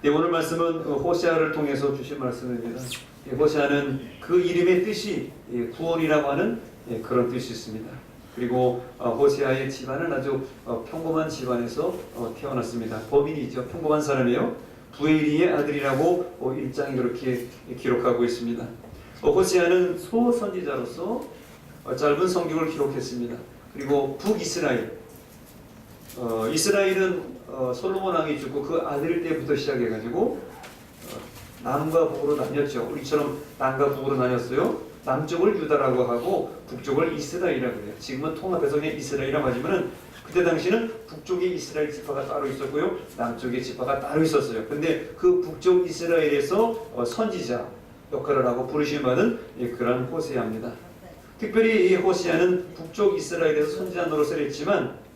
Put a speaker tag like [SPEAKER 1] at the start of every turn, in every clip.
[SPEAKER 1] 네, 오늘 말씀은 호세아를 통해서 주신 말씀입니다. 호세아는 그 이름의 뜻이 구원이라고 하는 그런 뜻이 있습니다. 그리고 호세아의 집안은 아주 평범한 집안에서 태어났습니다. 법인이죠. 평범한 사람이에요. 부에리의 아들이라고 1장이 그렇게 기록하고 있습니다. 호세아는 소선지자로서 짧은 성경을 기록했습니다. 그리고 북이스라엘, 이스라엘은 솔로몬 왕이 죽고 그 아들 때부터 시작해가지고 남과 북으로 나뉘었죠. 우리처럼 남과 북으로 나뉘었어요. 남쪽을 유다라고 하고 북쪽을 이스라엘이라고 해요. 지금은 통합해서 그냥 이스라엘이라고 하지만은 그때 당시는 북쪽에 이스라엘 지파가 따로 있었고요, 남쪽에 지파가 따로 있었어요. 근데 그 북쪽 이스라엘에서 선지자 역할을 하고 부르심 받은 그런 호세아입니다. 특별히 이 호세아는 북쪽 이스라엘에서 선지자 노릇을 했지만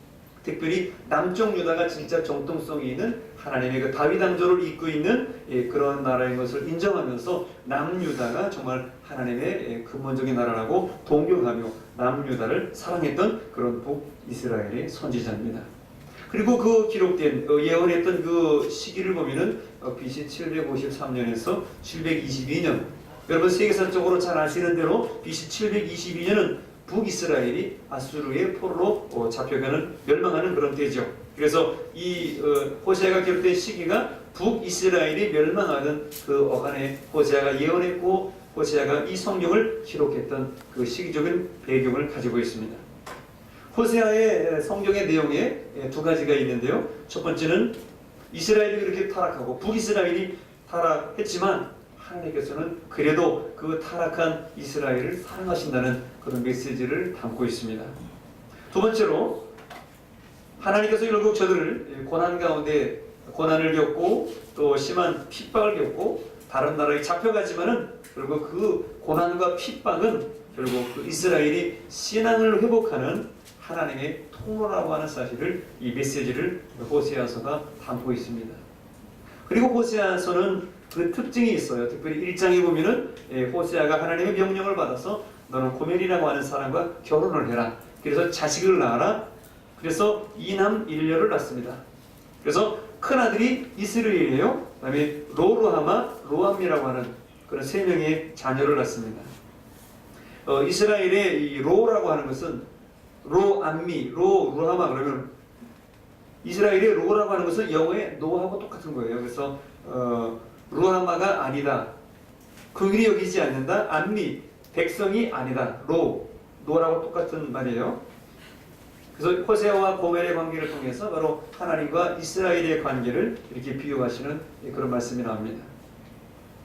[SPEAKER 1] 특별히 남쪽 유다가 진짜 정통성이 있는 하나님의 그 다윗 왕조를 잇고 있는 그런 나라인 것을 인정하면서 남유다가 정말 하나님의 근본적인 나라라고 동경하며 남유다를 사랑했던 그런 북이스라엘의 선지자입니다. 그리고 그 기록된 예언했던 그 시기를 보면은 BC 753년에서 722년, 여러분 세계사적으로 잘 아시는 대로 BC 722년은 북이스라엘이 아수르의 포로로 잡혀가는, 멸망하는 그런 때죠. 그래서 이 호세아가 기록된 시기가 북이스라엘이 멸망하는 그 어간에 호세아가 예언했고 호세아가 이 성경을 기록했던 그 시기적인 배경을 가지고 있습니다. 호세아의 성경의 내용에 두 가지가 있는데요. 첫 번째는 이스라엘이 이렇게 타락하고 북이스라엘이 타락했지만 하나님께서는 그래도 그 타락한 이스라엘을 사랑하신다는 그런 메시지를 담고 있습니다. 두 번째로 하나님께서 결국 저들을 고난 가운데 고난을 겪고 또 심한 핍박을 겪고 다른 나라에 잡혀가지만은 결국 그 고난과 핍박은 결국 그 이스라엘이 신앙을 회복하는 하나님의 통로라고 하는 사실을, 이 메시지를 호세아서가 담고 있습니다. 그리고 호세아서는 그 특징이 있어요. 특별히 1장에 보면은 호세아가 하나님의 명령을 받아서 너는 고멜이라고 하는 사람과 결혼을 해라. 그래서 자식을 낳아라. 그래서 이남 일녀를 낳습니다. 그래서 큰아들이 이스라엘이에요. 그 다음에 로루하마, 로암미라고 하는 그런 세 명의 자녀를 낳습니다. 이스라엘의 이 로라고 하는 것은 로암미, 로루하마 그러면 이스라엘의 로라고 하는 것은 영어의 노하고 똑같은 거예요. 그래서 루하마가 아니다, 긍휼히 여기지 않는다, 암미, 백성이 아니다, 노라고 똑같은 말이에요. 그래서 호세아와 고멜의 관계를 통해서 바로 하나님과 이스라엘의 관계를 이렇게 비유하시는 그런 말씀이 나옵니다.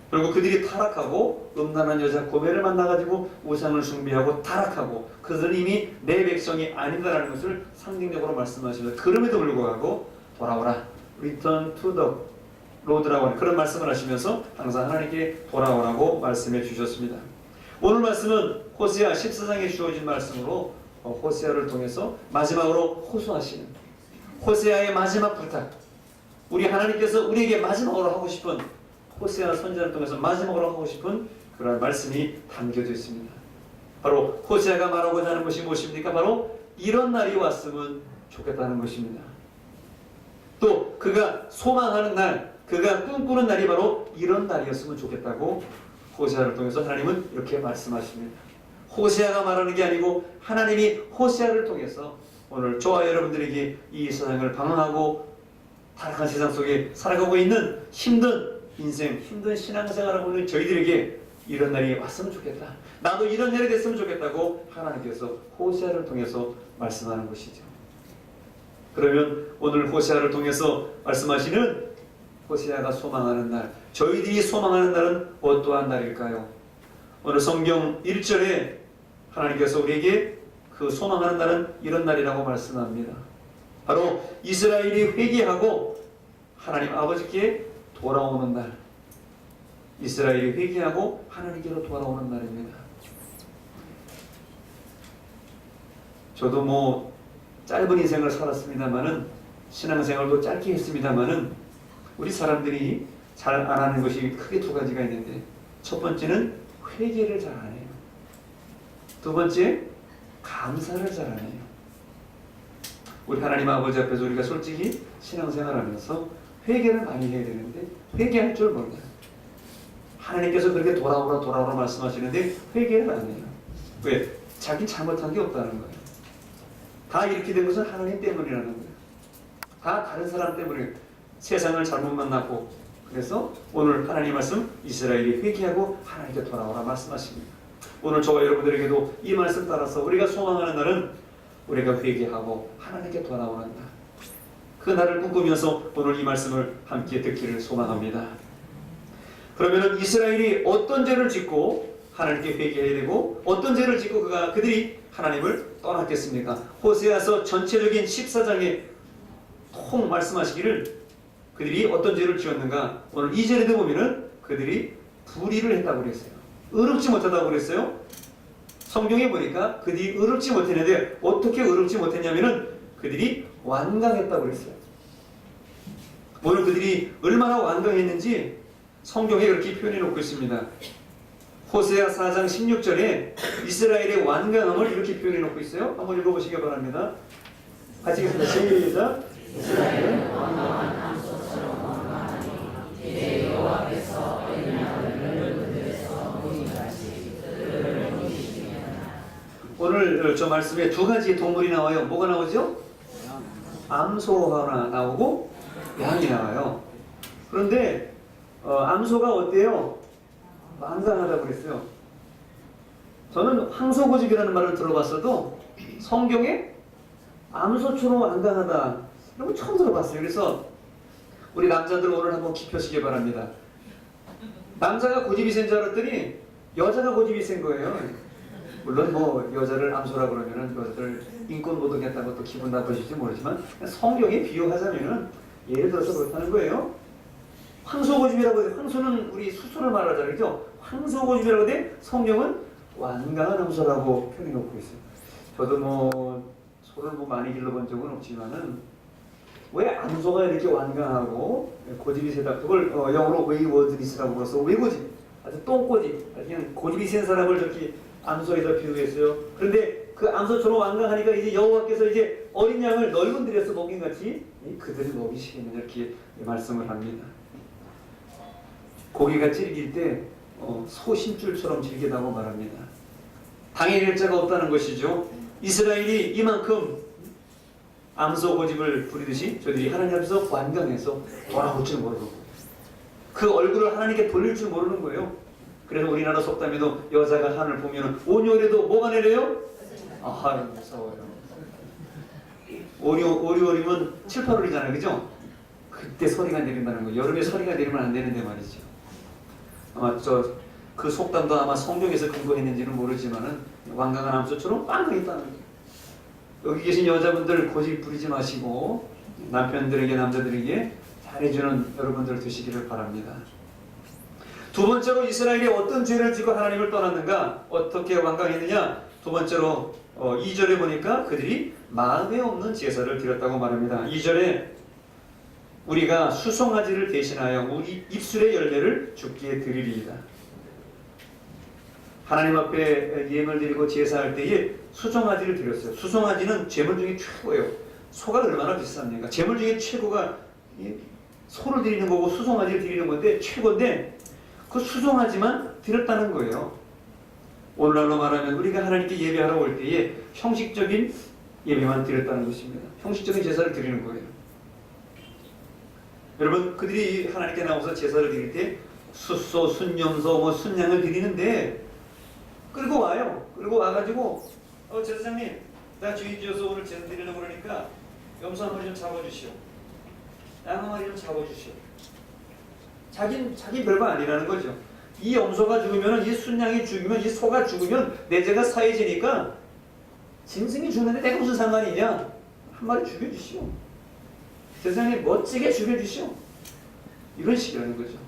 [SPEAKER 1] 그리고 그들이 타락하고 음란한 여자 고멜을 만나가지고 우상을 숭배하고 타락하고 그들은 이미 내 백성이 아니다라는 것을 상징적으로 말씀하십니다. 그럼에도 불구하고 돌아오라, return to the 로드라고 하는 그런 말씀을 하시면서 항상 하나님께 돌아오라고 말씀해 주셨습니다. 오늘 말씀은 호세아 14장에 주어진 말씀으로 호세아를 통해서 마지막으로 호소하시는 호세아의 마지막 부탁, 우리 하나님께서 우리에게 마지막으로 하고 싶은, 호세아 선지자를 통해서 마지막으로 하고 싶은 그런 말씀이 담겨져 있습니다. 바로 호세아가 말하고자 하는 것이 무엇입니까? 바로 이런 날이 왔으면 좋겠다는 것입니다. 또 그가 소망하는 날, 그가 꿈꾸는 날이 바로 이런 날이었으면 좋겠다고 호세아를 통해서 하나님은 이렇게 말씀하십니다. 호세아가 말하는 게 아니고 하나님이 호세아를 통해서 오늘 저와 여러분들에게 이 세상을 방황하고 타락한 세상 속에 살아가고 있는 힘든 인생, 힘든 신앙생활을 하는 저희들에게 이런 날이 왔으면 좋겠다, 나도 이런 날이 됐으면 좋겠다고 하나님께서 호세아를 통해서 말씀하는 것이죠. 그러면 오늘 호세아를 통해서 말씀하시는 호세아가 소망하는 날, 저희들이 소망하는 날은 어떠한 날일까요? 오늘 성경 1절에 하나님께서 우리에게 그 소망하는 날은 이런 날이라고 말씀합니다. 바로 이스라엘이 회개하고 하나님 아버지께 돌아오는 날, 이스라엘이 회개하고 하나님께로 돌아오는 날입니다. 저도 뭐 짧은 인생을 살았습니다마는, 신앙생활도 짧게 했습니다마는 우리 사람들이 잘 안 하는 것이 크게 두 가지가 있는데, 첫 번째는 회개를 잘 안 해요. 두 번째, 감사를 잘 안 해요. 우리 하나님 아버지 앞에서 우리가 솔직히 신앙생활하면서 회개를 많이 해야 되는데 회개할 줄 몰라요. 하나님께서 그렇게 돌아오라 말씀하시는데 회개를 안 해요. 왜? 자기 잘못한 게 없다는 거예요. 다 이렇게 된 것은 하나님 때문이라는 거예요. 다 다른 사람 때문에 세상을 잘못 만났고, 그래서 오늘 하나님 말씀 이스라엘이 회개하고 하나님께 돌아오라 말씀하십니다. 오늘 저와 여러분들에게도 이 말씀 따라서 우리가 소망하는 날은 우리가 회개하고 하나님께 돌아오는 날, 그 날을 꿈꾸면서 오늘 이 말씀을 함께 듣기를 소망합니다. 그러면 이스라엘이 어떤 죄를 짓고 하나님께 회개해야 되고 어떤 죄를 짓고 그들이 하나님을 떠났겠습니까? 호세아서 전체적인 14장에 통 말씀하시기를 그들이 어떤 죄를 지었는가, 오늘 2절에도 보면은 그들이 불의를 했다고 그랬어요. 의롭지 못하다고 그랬어요. 성경에 보니까 그들이 의롭지 못했는데 어떻게 의롭지 못했냐면은 그들이 완강했다고 그랬어요. 오늘 그들이 얼마나 완강했는지 성경에 그렇게 표현해 놓고 있습니다. 호세아 4장 16절에 이스라엘의 완강함을 이렇게 표현해 놓고 있어요. 한번 읽어보시기 바랍니다. 같이 읽겠습니다. 시작. 이스라엘은 완강한 암소처럼 완강하니 이제 여호와께서 어린 양을 그들에서 모임같이 그들을 모이시려나. 오늘 저 말씀에 두 가지의 동물이 나와요. 뭐가 나오죠? 암소가 나오고 양이 나와요. 그런데 암소가 어때요? 완강하다고 그랬어요. 저는 황소고집이라는 말을 들어봤어도 성경에 암소처럼 완강하다 이런 거 처음 들어봤어요. 그래서 우리 남자들 오늘 한번 깊혀시기 바랍니다. 남자가 고집이 센 줄 알았더니 여자가 고집이 센 거예요. 물론 뭐 여자를 암소라 그러면은 여자들 인권 노동했다는 것도 기분 나쁘실지 모르지만 성경에 비유하자면은 예를 들어서 그렇다는 거예요. 황소고집이라고 해서 황소는 우리 수소를 말하잖아요. 그죠? 황소고집이라고 해 성경은 완강한 암소라고 표현해 놓고 있어요. 저도 뭐 소를 뭐 많이 길러본 적은 없지만은 왜 암소가 이렇게 완강하고 고집이 세다, 그걸 영어로 웨이워드리스라고 불러서 외고집, 아주 똥고집, 그냥 고집이 센 사람을 저렇게 암소에다 비유했어요. 그런데 그 암소처럼 완강하니까 이제 여호와께서 이제 어린 양을 넓은 들에서 먹인 같이 그들을 먹이시겠느냐 이렇게 말씀을 합니다. 고기가 질길 때 소 심줄처럼 질기다고 말합니다. 당해낼 자가 없다는 것이죠. 이스라엘이 이만큼 암소 고집을 부리듯이 저들이 하나님 앞에서 완강해서 돌아올 줄 모르고 그 얼굴을 하나님께 돌릴 줄 모르는 거예요. 그래서 우리나라 속담에도 여자가 하늘 보면 오뇨래도 뭐가 내려요? 아, 무서워요. 오리오리면 7, 8월이잖아요. 그죠? 그때 소리가 내린다는 거예요. 여름에 소리가 내리면 안 되는데 말이죠. 아마 그 속담도 아마 성경에서 근거했는지는 모르지만은 완강한 암소처럼 빵빵했다는 거예요. 여기 계신 여자분들 고집 부리지 마시고 남편들에게, 남자들에게 잘해주는 여러분들 되시기를 바랍니다. 두 번째로 이스라엘이 어떤 죄를 지고 하나님을 떠났는가, 어떻게 완강했느냐. 두 번째로 2절에 보니까 그들이 마음에 없는 제사를 드렸다고 말합니다. 2절에 우리가 수송아지를 대신하여 우리 입술의 열매를 주께 드리리이다. 하나님 앞에 예물 드리고 제사할 때에 수송아지를 드렸어요. 수송아지는 제물 중에 최고예요. 소가 얼마나 비쌉니까? 제물 중에 최고가 소를 드리는 거고 수송아지를 드리는 건데 최고인데 그 수송아지만 드렸다는 거예요. 오늘날로 말하면 우리가 하나님께 예배하러 올 때에 형식적인 예배만 드렸다는 것입니다. 형식적인 제사를 드리는 거예요. 여러분, 그들이 하나님께 나와서 제사를 드릴 때 숫소, 순염소, 뭐 순양을 드리는데 끌고 와요. 끌고 와가지고 제사장님, 나 주인 지어서 오늘 제사 드리려고 그러니까 염소 한 마리 좀 잡아주시오. 양 한 마리 좀 잡아주시오. 자기 별거 아니라는 거죠. 이 염소가 죽으면, 이 순양이 죽으면, 이 소가 죽으면 내 죄가 사해지니까 짐승이 죽는데 내가 무슨 상관이냐? 한 마리 죽여주시오. 세상에 멋지게 죽여주시오. 이런 식이라는 거죠.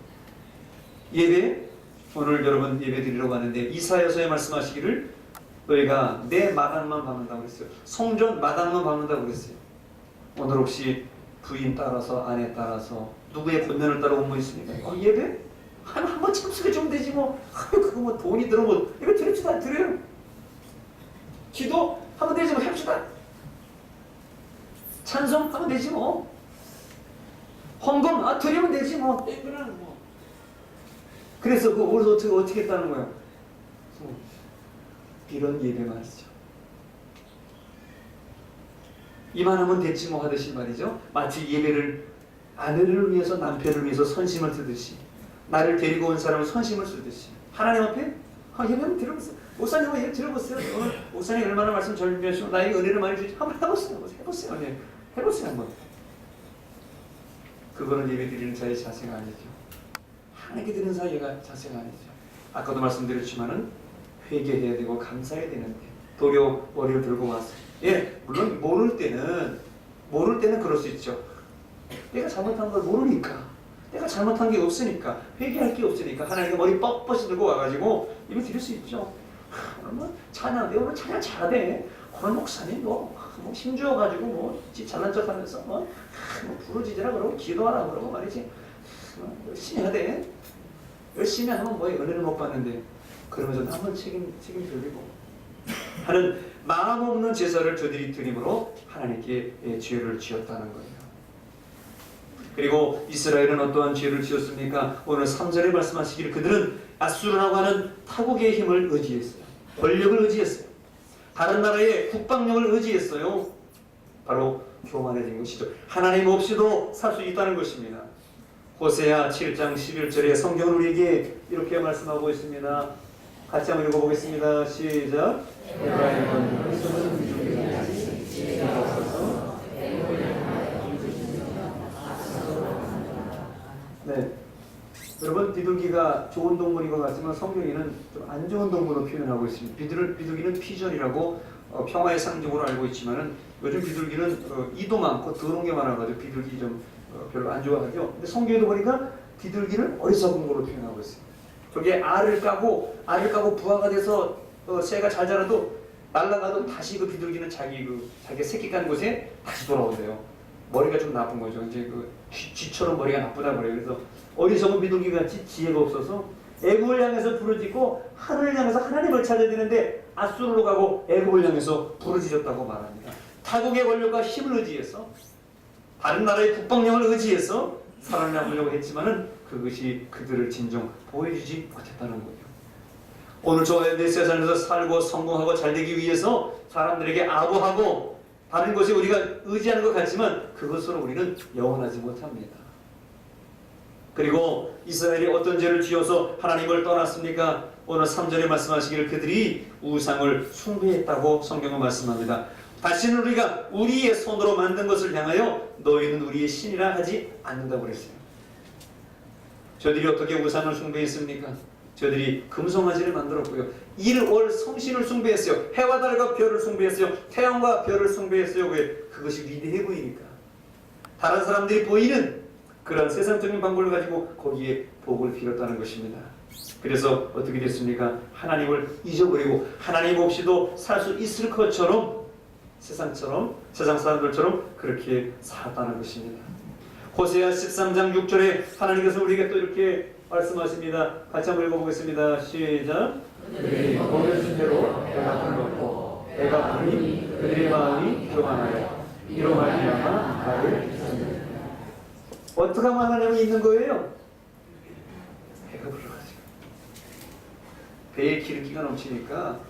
[SPEAKER 1] 예배, 오늘 여러분 예배 드리러 가는데 이사야서에 말씀하시기를 너희가 내 마당만 밟는다고 그랬어요. 성전 마당만 밟는다고 그랬어요. 오늘 혹시 부인 따라서, 아내 따라서, 누구의 권면을 따라 온 분 있습니까? 예배? 한번 참석해 주면 되지 뭐. 그거 뭐 돈이 들어오면 예배 드립시다. 안 드려요. 기도 하면 되지 뭐. 합시다. 찬송 하면 되지 뭐. 헌금 드리면 되지 뭐. 그냥 뭐. 그래서 그 옷을 어떻게 했다는 거예요? 이런 예배만 하시죠. 이만하면 됐지 뭐 하듯이 말이죠. 마치 예배를 아내를 위해서 남편을 위해서 선심을 쓰듯이, 나를 데리고 온 사람을 선심을 쓰듯이 하나님 앞에 예배는 들어보세요. 목사님 예배 들어보세요. 오늘 목사님 얼마나 말씀 전주하시고 나에게 은혜를 많이 주시. 한번 해보세요. 네. 해보세요 한번. 그거는 예배 드리는 자의 자세가 아니죠. 하나님께 드리는 자의 자세가 아니죠. 아까도 말씀드렸지만은 회개해야 되고 감사해야 되는데 도리어 머리를 들고 왔어요. 예, 물론 모를 때는 그럴 수 있죠. 내가 잘못한 걸 모르니까, 내가 잘못한 게 없으니까, 회개할 게 없으니까 하나님께 머리 뻣뻣이 들고 와가지고 예배 드릴 수 있죠. 오늘 찬양, 오늘 찬양 잘하네. 오늘 목사님 뭐 힘주어가지고 잘난 척하면서 부르짖으라 그러고 기도하라 그러고 말이지. 열심히 해야 돼. 열심히 하면 은혜를 못 받는데 그러면서 남을 책임 돌리고 하는 마음 없는 제사를 저들이 드림으로 하나님께 죄를 지었다는 거예요. 그리고 이스라엘은 어떠한 죄를 지었습니까? 오늘 3절에 말씀하시기를 그들은 아수르라고 하는 타국의 힘을 의지했어요. 권력을 의지했어요. 다른 나라의 국방력을 의지했어요. 바로 교만해진 것이죠. 하나님 없이도 살 수 있다는 것입니다. 호세아 7장 11절에 성경은 우리에게 이렇게 말씀하고 있습니다. 같이 한번 읽어보겠습니다. 시작. 네. 여러분, 비둘기가 좋은 동물인 것 같지만 성경에는 좀 안 좋은 동물로 표현하고 있습니다. 비둘기는 피전이라고 평화의 상징으로 알고 있지만은 요즘 비둘기는 이도 많고 더러운 게 많아가지고 비둘기 좀 별로 안 좋아하죠. 근데 성경에도 보니까 비둘기를 어리석은 걸로 표현하고 있어요. 저게 알을 까고 부화가 돼서 새가 잘 자라도 날아가도 다시 그 비둘기는 자기 새끼 깐 곳에 다시 돌아온대요. 머리가 좀 나쁜 거죠. 이제 쥐처럼 머리가 나쁘다 그래요. 그래서 어리석은 비둘기 같이 지혜가 없어서 애굽을 향해서 부르짖고 하늘을 향해서 하나님을 찾아야 되는데 아수르로 가고 애굽을 향해서 부르짖었다고 말합니다. 타국의 권력과 힘을 의지해서 다른 나라의 국방력을 의지해서 살아남으려고 했지만은 그것이 그들을 진정 보여주지 못했다는 거예요. 오늘 내 세상에서 살고 성공하고 잘되기 위해서 사람들에게 아부하고 다른 것에 우리가 의지하는 것 같지만 그것으로 우리는 영원하지 못합니다. 그리고 이스라엘이 어떤 죄를 지어서 하나님을 떠났습니까? 오늘 3절에 말씀하시기를 그들이 우상을 숭배했다고 성경은 말씀합니다. 다시는 우리가 우리의 손으로 만든 것을 향하여 너희는 우리의 신이라 하지 않는다고 그랬어요. 저들이 어떻게 우상을 숭배했습니까? 저들이 금송아지를 만들었고요. 일 성신을 숭배했어요. 해와 달과 별을 숭배했어요. 태양과 별을 숭배했어요. 왜? 그것이 위대해 보이니까. 다른 사람들이 보이는 그런 세상적인 방법을 가지고 거기에 복을 빌었다는 것입니다. 그래서 어떻게 됐습니까? 하나님을 잊어버리고 하나님 없이도 살 수 있을 것처럼 세상 사람들처럼 그렇게 살았다는 것입니다. 호세아 13장 6절에 하나님께서 우리에게 또 이렇게 말씀하십니다. 같이 한번 읽어보겠습니다. 시작. 그들이 보여준 대로 배가 불렀고 배가 부르니 그들의 마음이 교만하여 이로 말미암아 나를 잊었느니라. 어떻게 하면 하나님이 있는 거예요? 배가 불러가지고 배에 기름기가 넘치니까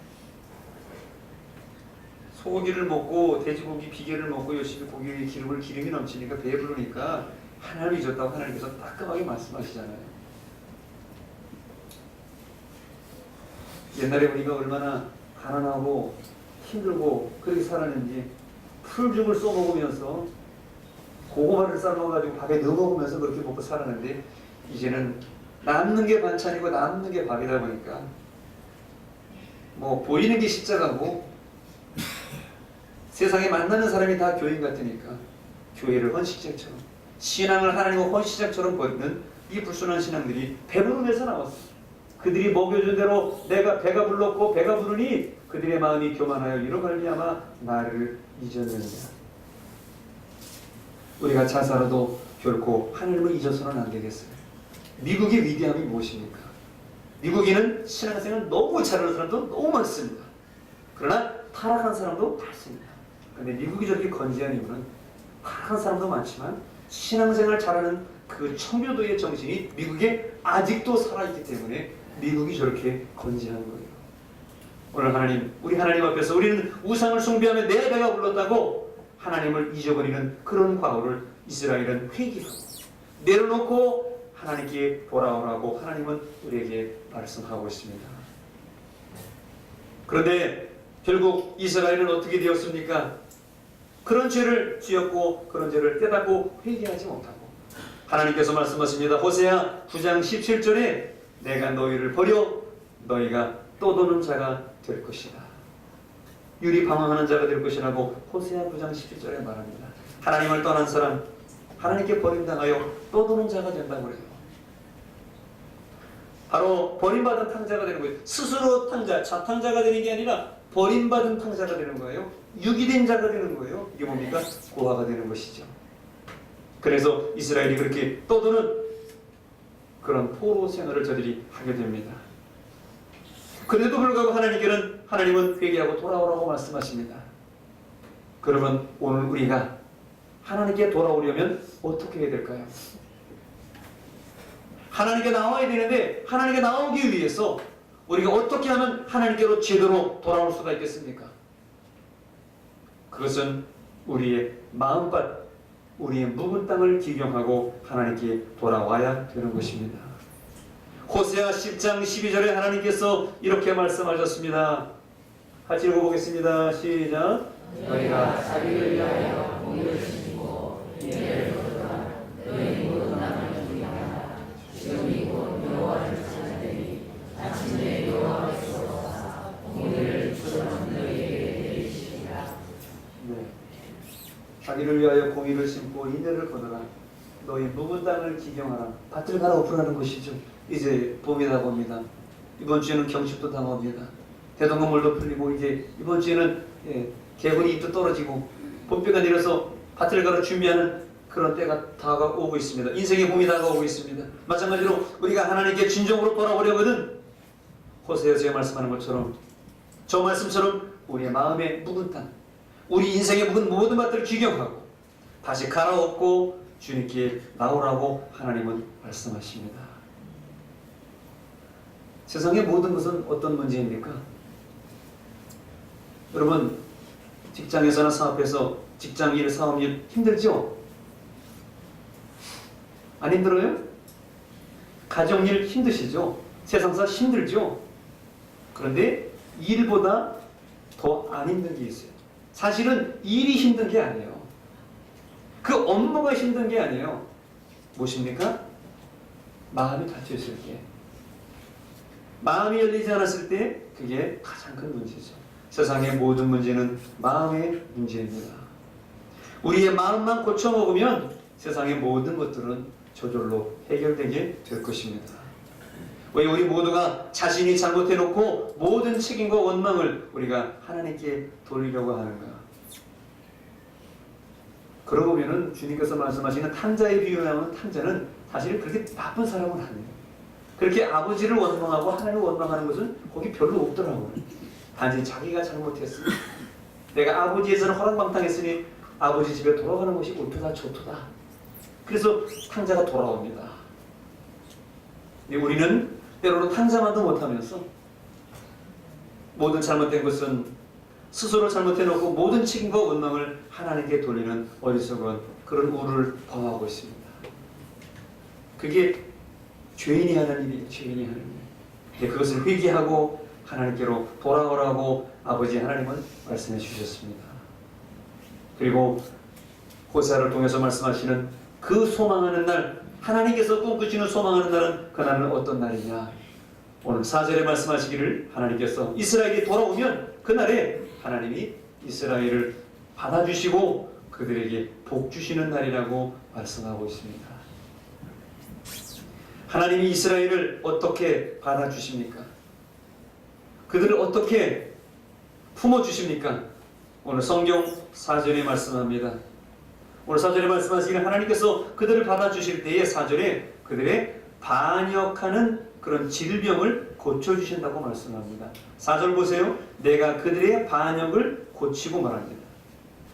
[SPEAKER 1] 소고기를 먹고 돼지고기 비계를 먹고 열심히 고기에 기름이 넘치니까 배에 부르니까 하나님이 잊었다고 하나님께서 따끔하게 말씀하시잖아요. 옛날에 우리가 얼마나 가난하고 힘들고 그렇게 살았는지 풀죽을 써먹으면서 고구마를 삶아가지고 밥에 넣어 먹으면서 그렇게 먹고 살았는데 이제는 남는 게 반찬이고 남는 게 밥이다 보니까 보이는 게 십자가고 세상에 만나는 사람이 다 교인 같으니까 교회를 헌신장처럼 신앙을 하나님과 헌신장처럼 버리는 이 불순한 신앙들이 배부름에서 나왔어요. 그들이 먹여준 대로 내가 배가 불렀고 배가 부르니 그들의 마음이 교만하여 이로 말미암아 나를 잊었느니라. 우리가 자살해도 결코 하나님을 잊어서는 안 되겠어요. 미국의 위대함이 무엇입니까? 미국에는 신앙생활 너무 잘하는 사람도 너무 많습니다. 그러나 타락한 사람도 많습니다. 그런데 미국이 저렇게 건재한 이유는 타락한 사람도 많지만 신앙생활 잘하는 그 청교도의 정신이 미국에 아직도 살아있기 때문에 미국이 저렇게 건재한 거예요. 오늘 하나님, 우리 하나님 앞에서 우리는 우상을 숭배하며 내 배가 불렀다고 하나님을 잊어버리는 그런 과거를 이스라엘은 회개하고 내려놓고 하나님께 돌아오라고 하나님은 우리에게 말씀하고 있습니다. 그런데 결국 이스라엘은 어떻게 되었습니까? 그런 죄를 지었고 그런 죄를 깨닫고 회개하지 못하고 하나님께서 말씀하십니다. 호세아 9장 17절에 내가 너희를 버려 너희가 떠도는 자가 될 것이다. 유리 방황하는 자가 될 것이라고 호세아 9장 17절에 말합니다. 하나님을 떠난 사람, 하나님께 버림당하여 떠도는 자가 된다고 그래요. 바로 버림받은 탕자가 되는 거예요. 스스로 탕자, 자탕자가 되는 게 아니라 버림받은 탕자가 되는 거예요. 유기된 자가 되는 거예요. 이게 뭡니까? 고아가 되는 것이죠. 그래서 이스라엘이 그렇게 떠도는 그런 포로 생활을 저들이 하게 됩니다. 그래도 불구하고 하나님은 회개하고 돌아오라고 말씀하십니다. 그러면 오늘 우리가 하나님께 돌아오려면 어떻게 해야 될까요? 하나님께 나와야 되는데 하나님께 나오기 위해서 우리가 어떻게 하면 하나님께로 제대로 돌아올 수가 있겠습니까? 그것은 우리의 마음밭, 우리의 묵은 땅을 기경하고 하나님께 돌아와야 되는 것입니다. 호세아 10장 12절에 하나님께서 이렇게 말씀하셨습니다. 같이 읽어보겠습니다. 시작.
[SPEAKER 2] 너희가 자기를 위하여 공의를 지키고 인애를 거두라. 너희 모든 남을 위하라. 지금이 곧 여호와를 찾으리니 마침내 여호와께서 공의를 주는 너희에게 내리시리라.
[SPEAKER 1] 네. 자기를 위하여 공의를 심고 인애를 거두라. 너희 묵은 땅을 기경하라. 밭을 갈아엎으라는 것이죠. 이제 봄이다 봅니다. 이번 주에는 경칩도 다가옵니다. 대동강물도 풀리고 이제 이번 주에는 개구리 잎도 떨어지고 봄비가 내려서 밭을 갈아 준비하는 그런 때가 다가오고 있습니다. 인생의 봄이 다가오고 있습니다. 마찬가지로 우리가 하나님께 진정으로 돌아오려거든 호세아서에 말씀하는 것처럼 저 말씀처럼 우리의 마음의 묵은 땅, 우리 인생의 묵은 모든 밭들을 기경하고 다시 갈아엎고 주님께 나오라고 하나님은 말씀하십니다. 세상의 모든 것은 어떤 문제입니까? 여러분 직장에서나 사업에서 직장일, 사업일 힘들죠? 안 힘들어요? 가정일 힘드시죠? 세상사 힘들죠? 그런데 일보다 더 안 힘든 게 있어요. 사실은 일이 힘든 게 아니에요. 그 업무가 힘든 게 아니에요. 무엇입니까? 마음이 닫혀있을 때, 마음이 열리지 않았을 때 그게 가장 큰 문제죠. 세상의 모든 문제는 마음의 문제입니다. 우리의 마음만 고쳐먹으면 세상의 모든 것들은 저절로 해결되게 될 것입니다. 왜 우리 모두가 자신이 잘못해놓고 모든 책임과 원망을 우리가 하나님께 돌리려고 하는가? 그러고 보면은 주님께서 말씀하시는 탕자의 비유에 나오는 탕자는 사실 그렇게 나쁜 사람은 아니에요. 그렇게 아버지를 원망하고 하나님을 원망하는 것은 거기 별로 없더라고요. 단지 자기가 잘못했으니 내가 아버지에서는 허락방탕했으니 아버지 집에 돌아가는 것이 옳도다 좋도다. 그래서 탕자가 돌아옵니다. 근데 우리는 때로는 탕자만도 못하면서 모든 잘못된 것은 스스로 잘못해놓고 모든 책임과 원망을 하나님께 돌리는 어리석은 그런 우를 범하고 있습니다. 그게 죄인이 하는 일이에요. 죄인이 하는 일. 그것을 회개하고 하나님께로 돌아오라고 아버지 하나님은 말씀해 주셨습니다. 그리고 호세아를 통해서 말씀하시는 그 소망하는 날, 하나님께서 꿈꾸시는 소망하는 날은 그날은 어떤 날이냐? 오늘 4절에 말씀하시기를 하나님께서 이스라엘이 돌아오면 그날에 하나님이 이스라엘을 받아주시고 그들에게 복 주시는 날이라고 말씀하고 있습니다. 하나님이 이스라엘을 어떻게 받아주십니까? 그들을 어떻게 품어주십니까? 오늘 성경 4절에 말씀합니다. 오늘 4절에 말씀하시기를 하나님께서 그들을 받아주실 때에 4절에 그들의 반역하는 그런 질병을 고쳐주신다고 말씀합니다. 4절 보세요. 내가 그들의 반역을 고치고 말합니다.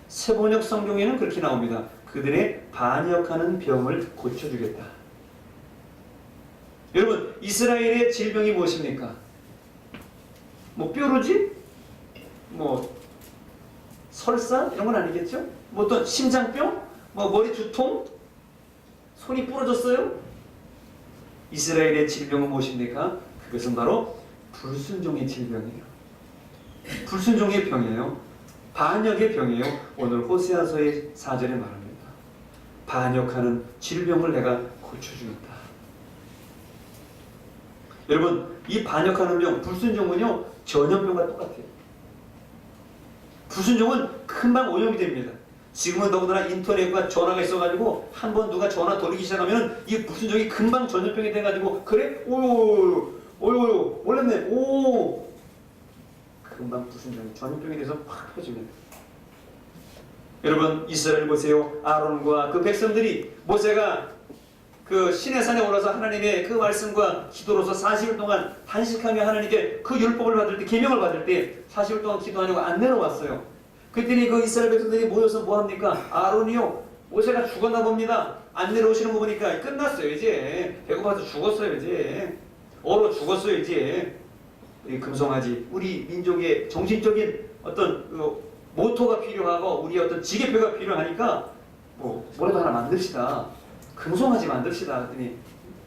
[SPEAKER 1] 세번역 성경에는 그렇게 나옵니다. 그들의 반역하는 병을 고쳐주겠다. 여러분, 이스라엘의 질병이 무엇입니까? 뭐 뾰루지? 뭐 설사? 이런 건 아니겠죠? 뭐 어떤 심장병? 뭐 머리 두통? 손이 부러졌어요? 이스라엘의 질병은 무엇입니까? 그것은 바로 불순종의 질병이에요. 불순종의 병이에요. 반역의 병이에요. 오늘 호세아서의 4절에 말합니다. 반역하는 질병을 내가 고쳐주겠다. 여러분, 이 반역하는 병, 불순종은요, 전염병과 똑같아요. 불순종은 금방 오염이 됩니다. 지금은 더군다나 인터넷과 전화가 있어가지고 한번 누가 전화 돌리기 시작하면 이 불순종이 금방 전염병이 돼가지고 그래? 오유 몰랐네. 오, 금방 불순종이 전염병이 돼서 확 퍼집니다. 여러분, 이스라엘 보세요. 아론과 그 백성들이 모세가 그 시내산에 올라서 하나님의 그 말씀과 기도로서 40일 동안 단식하며 하나님께 그 율법을 받을 때, 계명을 받을 때 40일 동안 기도하려고 안 내려왔어요. 그랬더니 그 이스라엘 백성들이 모여서 뭐합니까? 아론이요, 모세가 죽었나 봅니다. 안 내려오시는 거 보니까 끝났어요. 이제 배고파서 죽었어요. 이제 얼어 죽었어요. 이제 우리 금송아지, 우리 민족의 정신적인 어떤 그 모토가 필요하고 우리 어떤 지게표가 필요하니까 뭐라도 하나 만듭시다. 금송아지 만듭시다. 그랬더니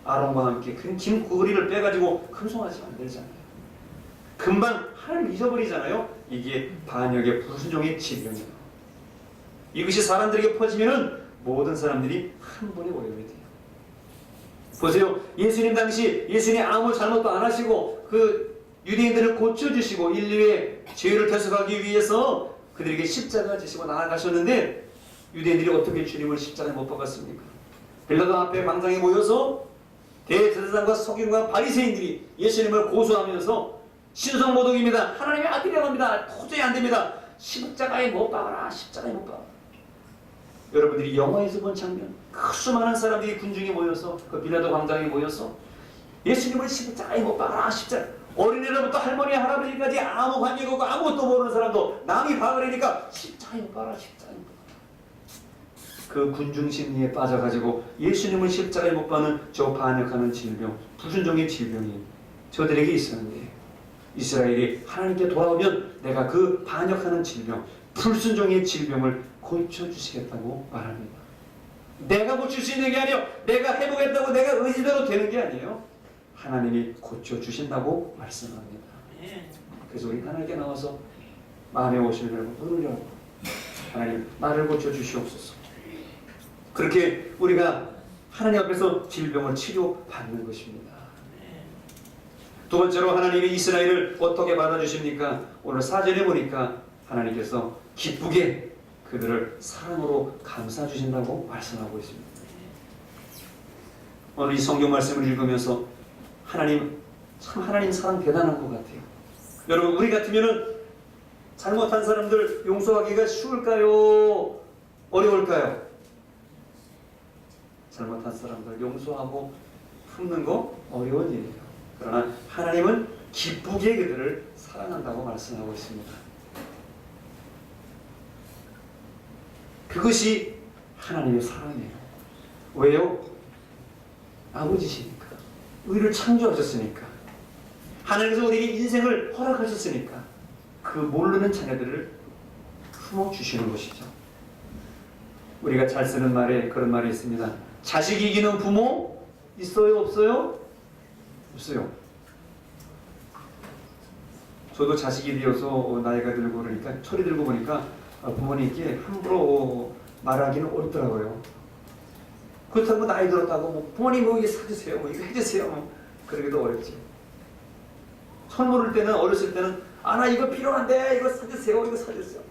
[SPEAKER 1] 아론과 함께 김구리를 빼가지고 금송아지 만들잖아요. 금방 하나님 잊어버리잖아요. 이게 반역의 불순종의 질병이에요. 이것이 사람들에게 퍼지면은 모든 사람들이 한 번에 오염이 돼요. 보세요. 예수님 당시 예수님 아무 잘못도 안 하시고 그 유대인들을 고쳐주시고 인류의 죄를 대속하기 위해서 그들에게 십자가 지시고 나아가셨는데 유대인들이 어떻게 주님을 십자가에 못 박았습니까? 빌라도 앞에 광장에 모여서 대제사장과 서기관과 바리새인들이 예수님을 고소하면서 신성모독입니다. 하나님의 아들이라고 합니다. 도저히 안 됩니다. 십자가에 못 박아라. 십자가에 못 박아라. 여러분들이 영화에서 본 장면, 그 수많은 사람들이 군중에 모여서 그 빌라도 광장에 모여서 예수님을 십자가에 못 박아라. 십자가. 어린애들부터 할머니 할아버지까지 아무 관계가 없고 아무것도 모르는 사람도 남이 박으려니까 십자가에 못 박아라. 십자가에 못 박아라. 그 군중 심리에 빠져가지고 예수님을 십자가에 못 박는 저 반역하는 질병, 불순종의 질병이 저들에게 있었는데 이스라엘이 하나님께 돌아오면 내가 그 반역하는 질병, 불순종의 질병을 고쳐주시겠다고 말합니다. 내가 고칠 수 있는 게 아니에요. 내가 해보겠다고 내가 의지대로 되는 게 아니에요. 하나님이 고쳐주신다고 말씀합니다. 그래서 우리 하나님께 나와서 마음에 오실 열고 눈을 열고 하나님 나를 고쳐주시옵소서. 그렇게 우리가 하나님 앞에서 질병을 치료받는 것입니다. 두 번째로 하나님이 이스라엘을 어떻게 받아주십니까? 오늘 4절에 보니까 하나님께서 기쁘게 그들을 사랑으로 감싸주신다고 말씀하고 있습니다. 오늘 이 성경 말씀을 읽으면서 하나님 사랑 대단한 것 같아요. 여러분, 우리 같으면은 잘못한 사람들 용서하기가 쉬울까요? 어려울까요? 잘못한 사람들 용서하고 품는 거 어려운 일이에요. 그러나 하나님은 기쁘게 그들을 사랑한다고 말씀하고 있습니다. 그것이 하나님의 사랑이에요. 왜요? 아버지시니까. 우리를 창조하셨으니까. 하나님께서 우리에게 인생을 허락하셨으니까 그 모르는 자녀들을 품어주시는 것이죠. 우리가 잘 쓰는 말에 그런 말이 있습니다. 자식 이기는 부모 있어요? 없어요? 없어요. 저도 자식이 되어서 나이가 들고 그러니까 철이 들고 보니까 부모님께 함부로 말하기는 어렵더라고요. 그렇다고 나이 들었다고 뭐 부모님 뭐 이게 사주세요, 뭐 이거 해주세요, 뭐 그러기도 어렵지. 선물을 때는 어렸을 때는 나 이거 필요한데 이거 사주세요, 이거 사주세요.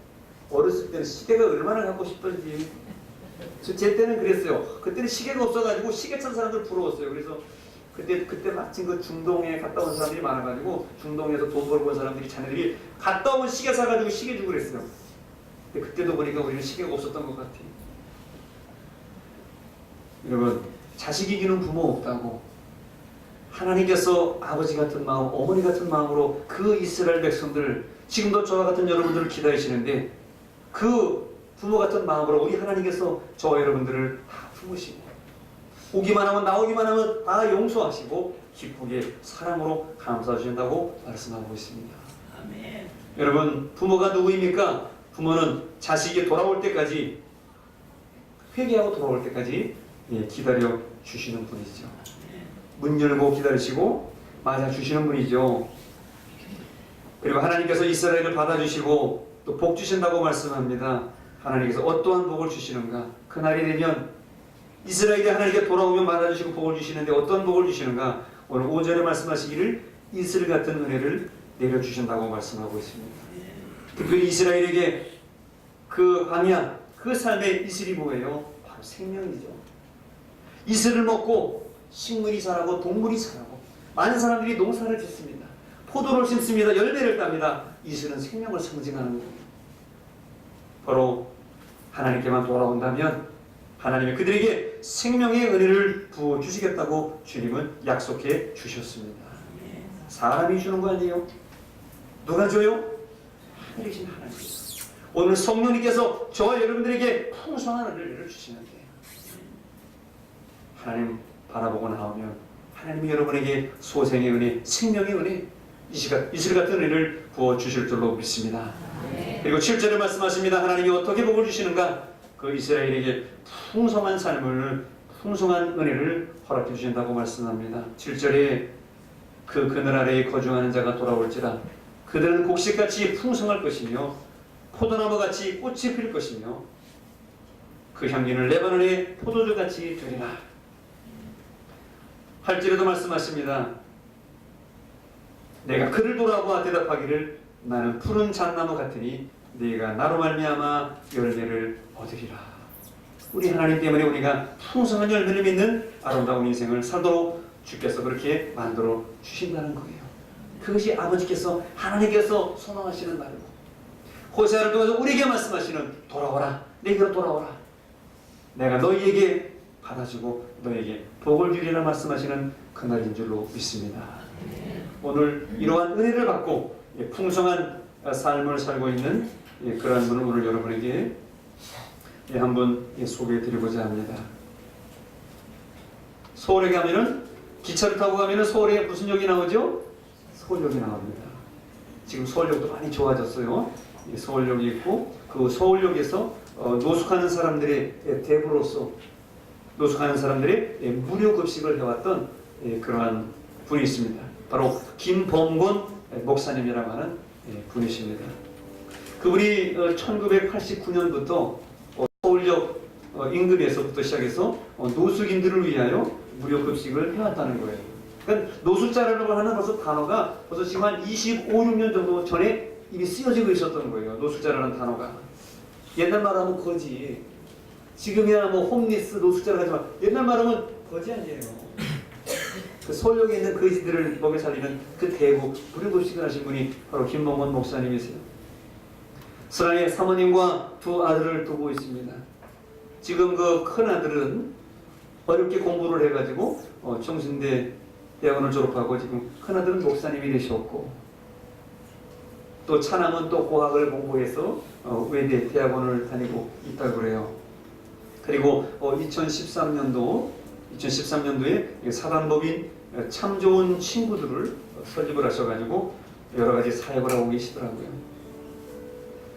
[SPEAKER 1] 어렸을 때는 시계가 얼마나 갖고 싶던지. 제 때는 그랬어요. 그때는 시계가 없어가지고 시계 찬 사람들 부러웠어요. 그래서 그때 마침 그 중동에 갔다 온 사람들이 많아가지고 중동에서 돈 벌고 온 사람들이 자녀들이 갔다 오면 시계 사가지고 시계 주고 그랬어요. 근데 그때도 보니까 우리는 시계가 없었던 것 같아요. 여러분, 자식 이기는 부모 없다고 하나님께서 아버지 같은 마음, 어머니 같은 마음으로 그 이스라엘 백성들, 지금도 저와 같은 여러분들을 기다리시는데 그 부모 같은 마음으로 우리 하나님께서 저와 여러분들을 다 품으시고 오기만 하면 나오기만 하면 다 용서하시고 기쁘게 사랑으로 감싸주신다고 말씀하고 있습니다.
[SPEAKER 2] 아멘.
[SPEAKER 1] 여러분, 부모가 누구입니까? 부모는 자식이 돌아올 때까지, 회개하고 돌아올 때까지 기다려 주시는 분이죠. 문 열고 기다리시고 맞아 주시는 분이죠. 그리고 하나님께서 이스라엘을 받아주시고 또 복 주신다고 말씀합니다. 하나님께서 어떠한 복을 주시는가? 그날이 되면 이스라엘이 하나님께 돌아오면 받아주시고 복을 주시는데 어떤 복을 주시는가? 오늘 오전에 말씀하시기를 이슬 같은 은혜를 내려주신다고 말씀하고 있습니다. 특별히 이스라엘에게 그 광야, 그 삶의 이슬이 뭐예요? 바로 생명이죠. 이슬을 먹고 식물이 자라고 동물이 자라고 많은 사람들이 농사를 짓습니다. 포도를 심습니다. 열매를 땁니다. 이슬은 생명을 상징하는 거예요. 바로 하나님께만 돌아온다면 하나님이 그들에게 생명의 은혜를 부어주시겠다고 주님은 약속해 주셨습니다. 사람이 주는 거 아니에요? 누가 줘요? 하늘이신 하나님. 오늘 성령님께서 저와 여러분들에게 풍성한 은혜를 주시는데 하나님 바라보고 나오면 하나님이 여러분에게 소생의 은혜, 생명의 은혜, 이슬 같은 은혜를 부어주실 줄로 믿습니다. 그리고 7절에 말씀하십니다. 하나님이 어떻게 복을 주시는가? 그 이스라엘에게 풍성한 삶을, 풍성한 은혜를 허락해 주신다고 말씀합니다. 7절에 그 그늘 아래에 거주하는 자가 돌아올지라 그들은 곡식같이 풍성할 것이며 포도나무같이 꽃이 필 것이며 그 향기를 레바논의 포도주같이 되리라 할지라도 말씀하십니다. 내가 그를 돌아보아 대답하기를 나는 푸른 잣나무 같으니 네가 나로 말미암아 열매를 얻으리라. 우리 하나님 때문에 우리가 풍성한 열매를 맺는 아름다운 인생을 살도록 주께서 그렇게 만들어 주신다는 거예요. 그것이 아버지께서 하나님께서 소망하시는 말이고 호세아를 통해서 우리에게 말씀하시는 돌아오라, 내게로 돌아오라. 내가 너희에게 받아주고 너희에게 복을 주리라 말씀하시는 그날인 줄로 믿습니다. 오늘 이러한 은혜를 받고 풍성한 삶을 살고 있는 그러한 분을 오늘 여러분에게 한번 소개해드리고자 합니다. 서울에 가면은 기차를 타고 가면은 서울에 무슨 역이 나오죠? 서울역이 나옵니다. 지금 서울역도 많이 좋아졌어요. 서울역이 있고 그 서울역에서 노숙하는 사람들의 대부로서 노숙하는 사람들의 무료 급식을 해왔던 그러한 분이 있습니다. 바로 김범곤 목사님이라고 하는 분이십니다. 그분이 1989년부터 서울역 인근에서부터 시작해서 노숙인들을 위하여 무료 급식을 해왔다는 거예요. 그러니까 노숙자라고 하는 벌써 단어가 벌써 지금 한 25, 6년 정도 전에 이미 쓰여지고 있었던 거예요. 노숙자라는 단어가. 옛날 말하면 거지. 지금이야 뭐 홈리스 노숙자라고 하지만 옛날 말하면 거지 아니에요. 그 서울역에 있는 거지들을 먹여 살리는 그 대부 무료 급식을 하신 분이 바로 김범곤 목사님이세요. 사랑의 사모님과 두 아들을 두고 있습니다. 지금 그 큰 아들은 어렵게 공부를 해가지고 청신대 대학원을 졸업하고 지금 큰 아들은 목사님이 되셨고 또 차남은 또 고학을 공부해서 외대 대학원을 다니고 있다고 그래요. 그리고 2013년도에 사단법인 참 좋은 친구들을 설립을 하셔가지고 여러 가지 사역을 하고 계시더라고요.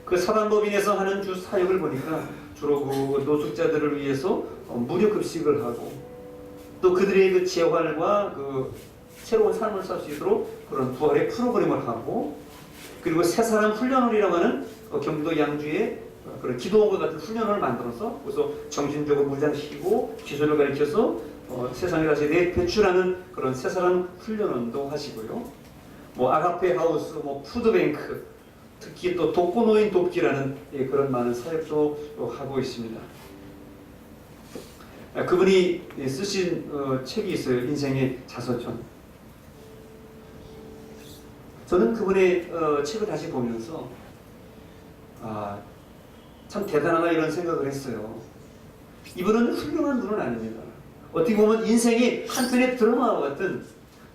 [SPEAKER 1] 그 사단법인에서 하는 주 사역을 보니까 주로 그 노숙자들을 위해서 무료 급식을 하고 또 그들의 그 재활과 그 새로운 삶을 살 수 있도록 그런 부활의 프로그램을 하고 그리고 새 사람 훈련원이라고 하는 경기도 양주에 그런 기도원과 같은 훈련을 만들어서 그래서 정신적으로 무장시키고 기술을 가르쳐서 세상에 다시 배출하는 그런 새 사람 훈련원도 하시고요. 뭐 아가페 하우스, 뭐 푸드뱅크, 특히 또 독거노인 돕기라는 그런 많은 사역도 하고 있습니다. 그분이 쓰신 책이 있어요. 인생의 자서전. 저는 그분의 책을 다시 보면서 참 대단하다 이런 생각을 했어요. 이분은 훌륭한 분은 아닙니다. 어떻게 보면 인생이 한편의 드라마와 같은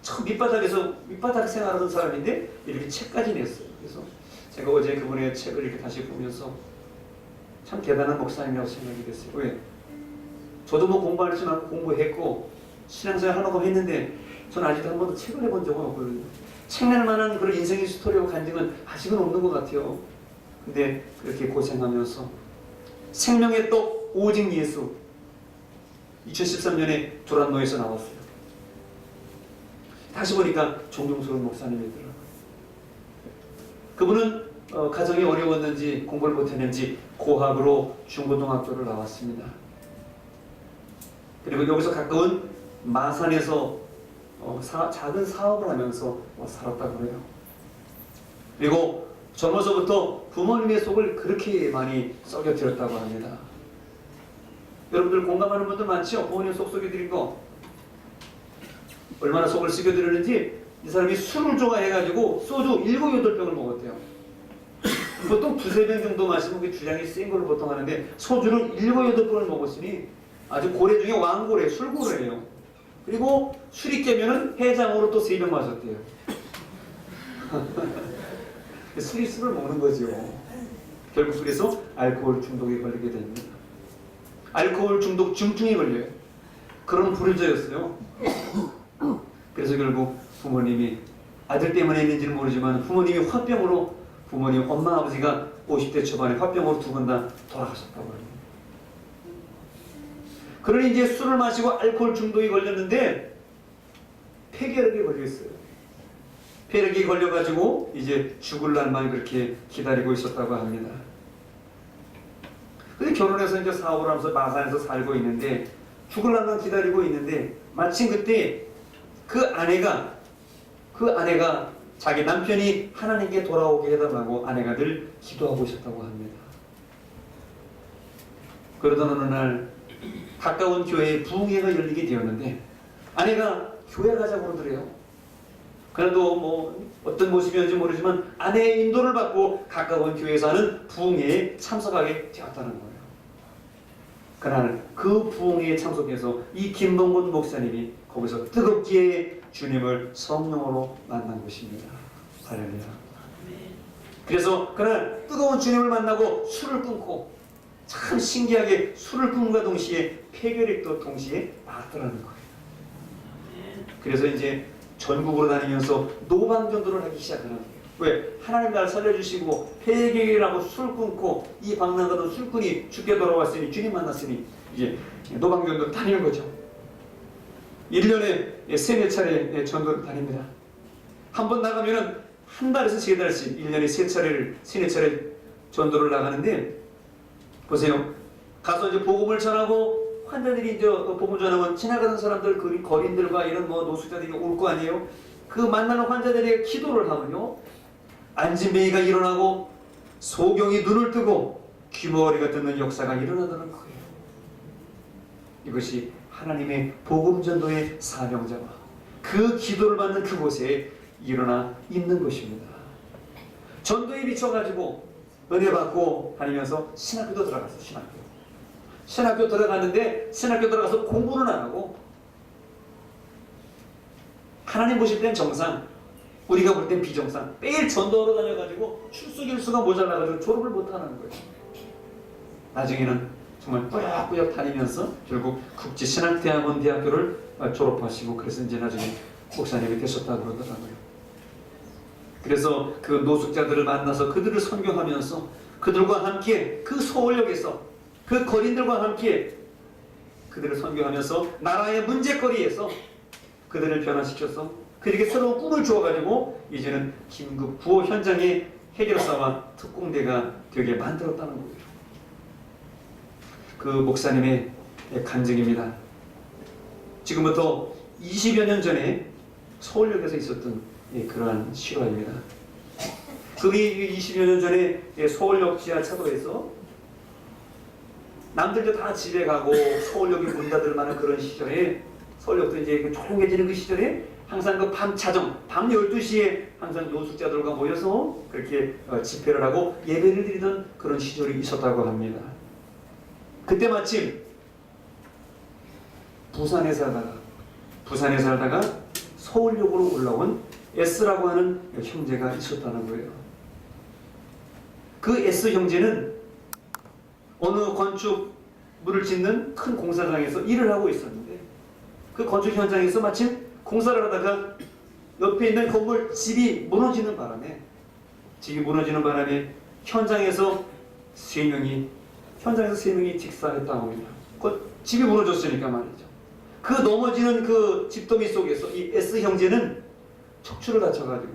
[SPEAKER 1] 참 밑바닥 생활하던 사람인데 이렇게 책까지 냈어요. 그래서 제가 어제 그분의 책을 이렇게 다시 보면서 참 대단한 목사님이라고 생각이 됐어요. 왜? 저도 뭐 공부 안 했지만 공부했고 신앙생활 하는 거 했는데 저는 아직도 한 번도 책을 해본 적은 없거든요. 책 낼 만한 그런 인생의 스토리와 간증은 아직은 없는 것 같아요. 근데 그렇게 고생하면서 생명의 떡 오직 예수 2013년에 조란노에서 나왔어요. 다시 보니까 존경스러운 목사님이더라고요. 그분은 가정이 어려웠는지 공부를 못했는지 고학으로 중고등학교를 나왔습니다. 그리고 여기서 가까운 마산에서 작은 사업을 하면서 살았다고 그래요. 그리고 젊어서부터 부모님의 속을 그렇게 많이 썩여드렸다고 합니다. 여러분들 공감하는 분들 많죠? 부모님 속 썩여드린 거 얼마나 속을 썩여드렸는지 이 사람이 술을 좋아해가지고 소주 7, 8병을 먹었대요. 보통 2, 3병 정도 마시면 그 주량이 센 걸로 보통 하는데 소주를 7, 8병을 먹었으니 아주 고래 중에 왕고래, 술고래예요. 그리고 술이 깨면은 해장으로 또 3병 마셨대요. 술이 술을 먹는 거죠. 결국 그래서 알코올 중독에 걸리게 됩니다. 알코올 중독 중증에 걸려요. 그런 불효자였어요. 그래서 결국 부모님이 아들 때문에 했는지는 모르지만 부모님이 화병으로 부모님 엄마 아버지가 50대 초반에 화병으로 2분 다 돌아가셨다고 합니다. 그러니 이제 술을 마시고 알코올 중독이 걸렸는데 폐결핵에 걸렸어요. 폐결핵에 걸려가지고 이제 죽을 날만 그렇게 기다리고 있었다고 합니다. 근데 결혼해서 이제 사업을 하면서 마산에서 살고 있는데 죽을 날만 기다리고 있는데 마침 그때 그 아내가 자기 남편이 하나님께 돌아오게 해달라고 아내가 늘 기도하고 있었다고 합니다. 그러던 어느 날 가까운 교회에 부흥회가 열리게 되었는데 아내가 교회 가자고 그러더래요. 그래도 뭐 어떤 모습이었는지 모르지만 아내의 인도를 받고 가까운 교회에서 하는 부흥회에 참석하게 되었다는 거예요. 그날 그 부흥회에 참석해서 이 김봉곤 목사님이 거기서 뜨겁게 주님을 성령으로 만난 것입니다. 할렐루야. 그래서 그날 뜨거운 주님을 만나고 술을 끊고 참 신기하게 술을 끊음과 동시에 폐결핵도 동시에 나았더라는 거예요. 그래서 이제 전국으로 다니면서 노방전도를 하기 시작하는 거예요. 왜? 하나님 날 살려주시고 폐결핵하고 술 끊고 이 방랑가던 술꾼이 죽게 돌아왔으니 주님 만났으니 이제 노방전도를 다니는 거죠. 1년에 3-4차례 전도를 다닙니다. 한 번 나가면은 한 달에서 3달씩 1년에 3차례를 3-4차례 전도를 나가는데 보세요. 가서 이제 복음을 전하고 환자들이 이제 복음 전하면 지나가는 사람들 그 거린들과 이런 뭐 노숙자들이 올 거 아니에요. 그 만나는 환자들에게 기도를 하면요. 안진뱅이가 일어나고 소경이 눈을 뜨고 귀머거리가 듣는 역사가 일어나더는 거예요. 이것이 하나님의 복음 전도의 사명자와 그 기도를 받는 그곳에 일어나 있는 것입니다. 전도에 비춰가지고 은혜 받고 다니면서 신학교도 들어갔어요. 신학교 들어갔는데 신학교 들어가서 공부는 안 하고 하나님 보실 땐 정상, 우리가 볼 땐 비정상. 매일 전도하러 다녀가지고 출석일수가 모자라가지고 졸업을 못하는 거예요. 나중에는 정말 꾸역꾸역 다니면서 결국 국제신학대학원 대학교를 졸업하시고 그래서 이제 나중에 목사님이 되셨다고 그러더라고요. 그래서 그 노숙자들을 만나서 그들을 선교하면서 그들과 함께 그 서울역에서 그 거린들과 함께 그들을 선교하면서 나라의 문제거리에서 그들을 변화시켜서 그들에게 새로운 꿈을 주어가지고 이제는 긴급 구호 현장의 해결사와 특공대가 되게 만들었다는 거예요. 그 목사님의 간증입니다. 지금부터 20여 년 전에 서울역에서 있었던 그러한 실화입니다. 그게 20여 년 전에 서울역 지하차도에서 남들도 다 집에 가고 서울역이 문 닫을 만한 그런 시절에 서울역도 이제 조용해지는 그 시절에 항상 그 밤 자정, 밤 12시에 항상 노숙자들과 모여서 그렇게 집회를 하고 예배를 드리던 그런 시절이 있었다고 합니다. 그때 마침 부산에 살다가 서울역으로 올라온 S라고 하는 형제가 있었다는 거예요. 그 S 형제는 어느 건축물을 짓는 큰 공사장에서 일을 하고 있었는데 그 건축 현장에서 마침 공사를 하다가 옆에 있는 건물 집이 무너지는 바람에 현장에서 세 명이 직사했다고 합니다. 그 집이 무너졌으니까 말이죠. 그 넘어지는 그 집더미 속에서 이 S 형제는 척추를 다쳐가지고,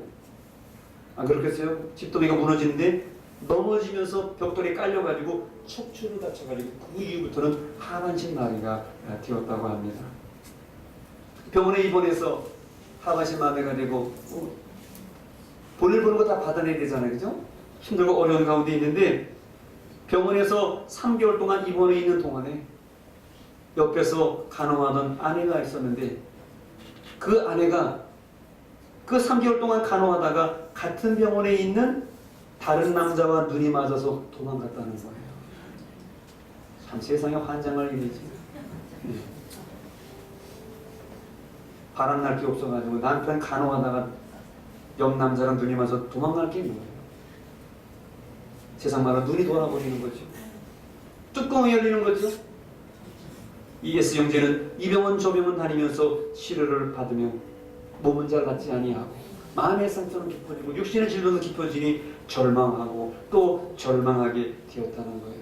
[SPEAKER 1] 안 그렇겠어요? 집더미가 무너지는데 넘어지면서 벽돌에 깔려가지고 척추를 다쳐가지고 그 이후부터는 하반신 마비가 되었다고 합니다. 병원에 입원해서 하반신 마비가 되고 볼일 보는 거 다 받아내야 되잖아요, 그죠? 힘들고 어려운 가운데 있는데 병원에서 3개월 동안 입원해 있는 동안에 옆에서 간호하던 아내가 있었는데 그 아내가 그 3개월 동안 간호하다가 같은 병원에 있는 다른 남자와 눈이 맞아서 도망갔다는 거예요. 참 세상에 환장할 일이지. 바람날 게 없어가지고 남편 간호하다가 옆 남자랑 눈이 맞아서 도망갈 게 뭐예요? 세상 말로 눈이 돌아버리는 거죠. 뚜껑이 열리는 거죠. 이 S 형제는 이 병원 저 병원 다니면서 치료를 받으며 몸은 잘 낫지 아니하고 마음의 상처는 깊어지고 육신의 질병은 깊어지니 절망하고 또 절망하게 되었다는 거예요.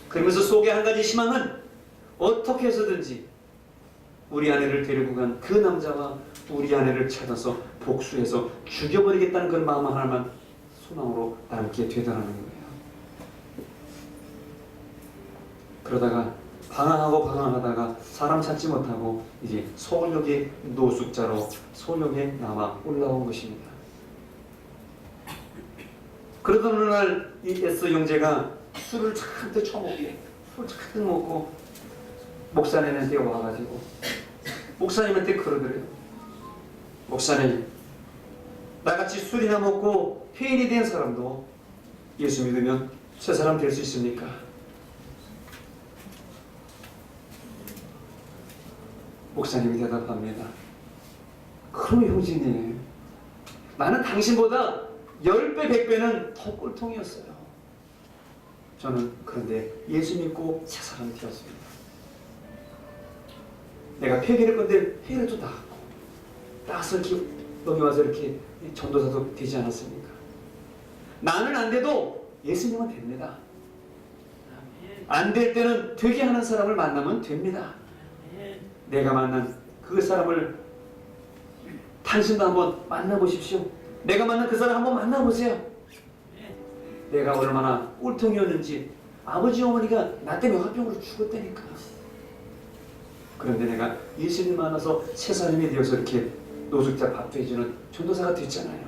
[SPEAKER 1] 그러면서 속에 한 가지 희망은 어떻게 해서든지 우리 아내를 데리고 간 그 남자와 우리 아내를 찾아서 복수해서 죽여버리겠다는 그 마음 하나만 소망으로 남게 되더라는 거예요. 그러다가 방황하다가 사람 찾지 못하고 이제 서울역의 노숙자로 서울역에 나와 올라온 것입니다. 그러던 어느 날 이 S 형제가 술을 잔뜩 먹고 목사님한테 와가지고 목사님한테 그러더래요. 목사님, 나같이 술이나 먹고 폐인이 된 사람도 예수 믿으면 새 사람 될 수 있습니까? 목사님이 대답합니다. 그럼 형제님, 나는 당신보다 10배, 100배는 더 꼴통이었어요. 저는 그런데 예수 믿고 새 사람이 되었습니다. 내가 폐기를 건데 폐를 좀 닦고 따서 이렇게 여기 와서 이렇게 전도사도 되지 않았습니까? 나는 안 돼도 예수님은 됩니다. 안 될 때는 되게 하는 사람을 만나면 됩니다. 내가 만난 그 사람을 당신도 한번 만나보십시오. 내가 만난 그 사람 한번 만나보세요. 내가 얼마나 꼴통이었는지 아버지 어머니가 나 때문에 화병으로 죽었다니까. 그런데 내가 예수님 만나서 새 사람이 되어서 이렇게 노숙자 밥도 해주는 전도사가 됐잖아요.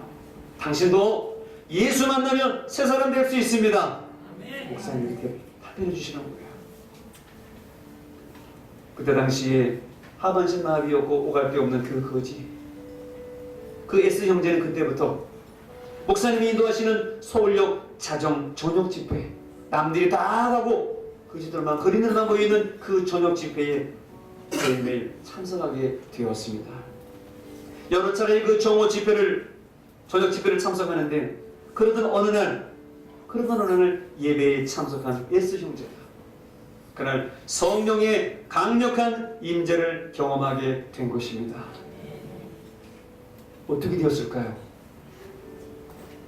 [SPEAKER 1] 당신도 예수 만나면 새 사람 될 수 있습니다. 목사님이 이렇게 답변해 주시는 거예요. 그때 당시에 하반신 마비였고 오갈 데 없는 그 거지. 그 S 형제는 그때부터 목사님이 인도하시는 서울역 자정 저녁 집회, 남들이 다 가고 그지들만 거리들만 모이는 그 저녁 집회에 매일매일 참석하게 되었습니다. 여러 차례 그 저녁 집회를 참석하는데 그러던 어느 날 예배에 참석한 S 형제가 그날 성령의 강력한 임재를 경험하게 된 것입니다. 어떻게 되었을까요?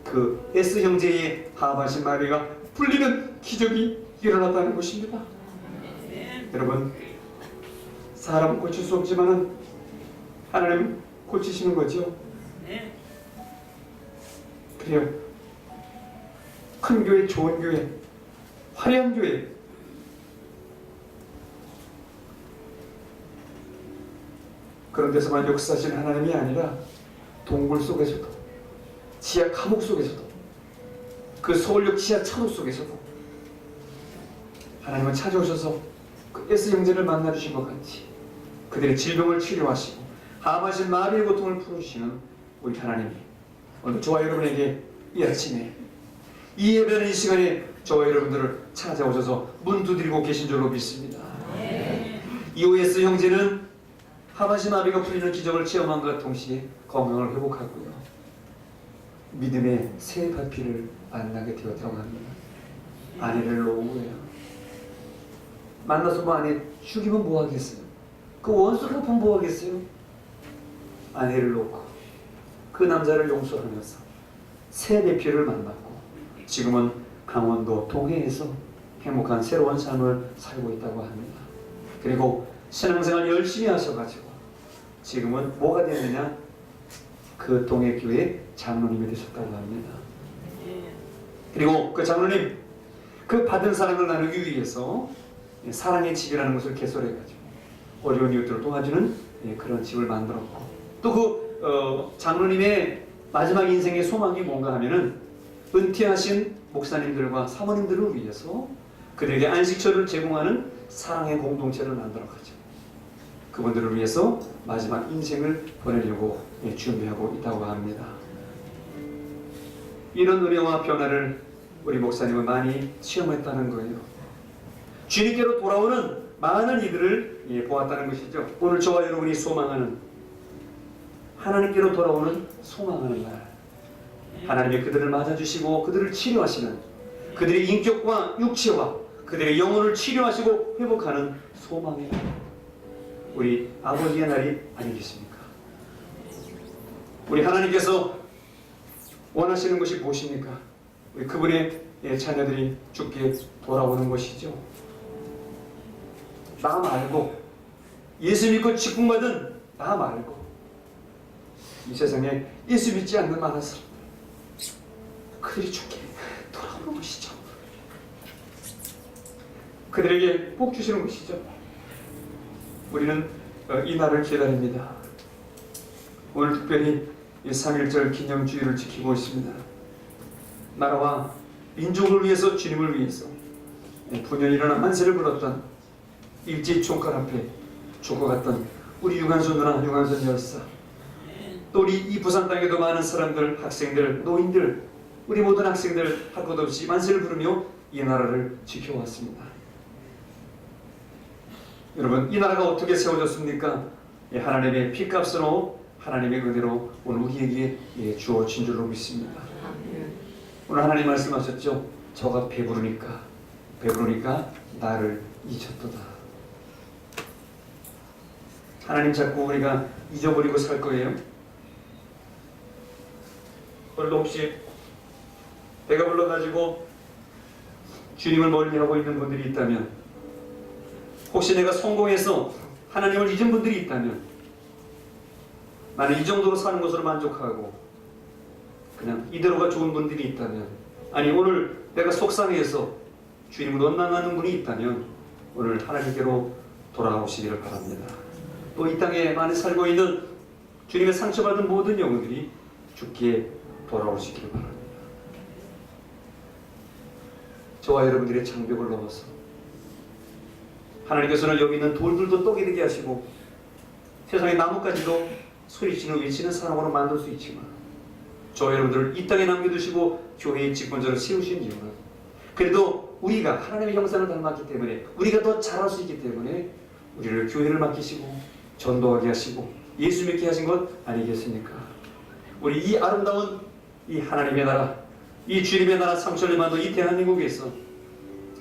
[SPEAKER 1] 그 S 형제의 하반신 마비가 풀리는 기적이 일어났다는 것입니다. 여러분, 사람은 고칠 수 없지만 하나님 고치시는 거죠. 그래요. 큰 교회, 좋은 교회, 화려한 교회, 그런 데서만 역사하시는 하나님이 아니라 동굴 속에서도, 지하 감옥 속에서도, 그 서울역 지하 차로 속에서도 하나님은 찾아오셔서 그 S 형제를 만나주신 것 같이 그들의 질병을 치료하시고 하반신 마비의 고통을 풀어주시는 우리 하나님이 오늘 저와 여러분에게 이 아침에 이 예배는 이 시간에 저와 여러분들을 찾아오셔서 문 두드리고 계신 줄로 믿습니다. EOS 형제는 하반신 마비가 풀리는 기적을 체험함과 동시에 건강을 회복하고요. 믿음의 새 바퀴를 만나게 되었다고 합니다. 아내를 놓은 거예요. 만나서 뭐 아내 죽이면 뭐 하겠어요? 그 원수 갚으면 뭐 하겠어요? 아내를 놓고 그 남자를 용서하면서 새 내피를 만났고 지금은 강원도 동해에서 행복한 새로운 삶을 살고 있다고 합니다. 그리고 신앙생활 열심히 하셔가지고 지금은 뭐가 됐느냐? 그 동해교회 장로님이 되셨다고 합니다. 그리고 그 장로님 그 받은 사랑을 나누기 위해서 사랑의 집이라는 것을 개설해가지고 어려운 이웃들을 도와주는 그런 집을 만들었고 또 그 장로님의 마지막 인생의 소망이 뭔가 하면은 은퇴하신 목사님들과 사모님들을 위해서 그들에게 안식처를 제공하는 사랑의 공동체를 만들어가죠. 그분들을 위해서 마지막 인생을 보내려고 준비하고 있다고 합니다. 이런 은혜와 변화를 우리 목사님은 많이 체험했다는 거예요. 주님께로 돌아오는 많은 이들을 보았다는 것이죠. 오늘 저와 여러분이 소망하는 하나님께로 돌아오는 소망하는 날, 하나님이 그들을 맞아주시고 그들을 치료하시는 그들의 인격과 육체와 그들의 영혼을 치료하시고 회복하는 소망의 날, 우리 아버지의 날이 아니겠습니까? 우리 하나님께서 원하시는 것이 무엇입니까? 우리 그분의 자녀들이 주께 돌아오는 것이죠. 나 말고 예수 믿고 직분받은 나 말고 이 세상에 예수 믿지 않는 많은 사람들 그들이 주께 돌아오는 것이죠. 그들에게 복 주시는 것이죠. 우리는 이 날을 기다립니다. 오늘 특별히 3.1절 기념주의를 지키고 있습니다. 나라와 민족을 위해서 주님을 위해서 분연히 일어나 만세를 불렀던 일제 총칼 앞에 죽어갔던 우리 유관순 누나, 유관순 열사, 또 우리 이 부산 땅에도 많은 사람들, 학생들, 노인들, 우리 모든 학생들 할 것 없이 만세를 부르며 이 나라를 지켜왔습니다. 여러분, 이 나라가 어떻게 세워졌습니까? 하나님의 피값으로, 하나님의 은혜로 오늘 우리에게 주어진 줄로 믿습니다. 오늘 하나님 말씀하셨죠? 저가 배부르니까 나를 잊었도다. 하나님 자꾸 우리가 잊어버리고 살 거예요? 오늘도 혹시 배가 불러가지고 주님을 멀리하고 있는 분들이 있다면, 혹시 내가 성공해서 하나님을 잊은 분들이 있다면, 나는 이 정도로 사는 것으로 만족하고 그냥 이대로가 좋은 분들이 있다면, 아니 오늘 내가 속상해서 주님을 원망하는 분이 있다면 오늘 하나님께로 돌아오시기를 바랍니다. 또 이 땅에 많이 살고 있는 주님의 상처받은 모든 영혼들이 주께 돌아오시기를 바랍니다. 저와 여러분들의 장벽을 넘어서 하나님께서는 여기 있는 돌들도 떡이 되게 하시고 세상의 나뭇가지도 소리치는 외치는 사람으로 만들 수 있지만, 저와 여러분들을 이 땅에 남겨두시고 교회의 직분자로 세우신 이유는 그래도 우리가 하나님의 형상을 닮았기 때문에, 우리가 더 잘할 수 있기 때문에 우리를 교회를 맡기시고 전도하게 하시고 예수 믿게 하신 것 아니겠습니까? 우리 이 아름다운 이 하나님의 나라, 이 주님의 나라 상천리만도 이 대한민국에서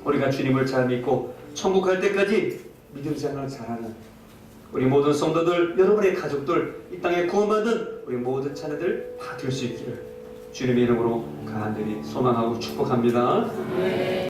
[SPEAKER 1] 우리가 주님을 잘 믿고 천국 갈 때까지 믿음 생활을 잘하는 우리 모든 성도들, 여러분의 가족들, 이 땅에 구원받은 우리 모든 자녀들 다 될 수 있기를 주님의 이름으로 간절히 소망하고 축복합니다.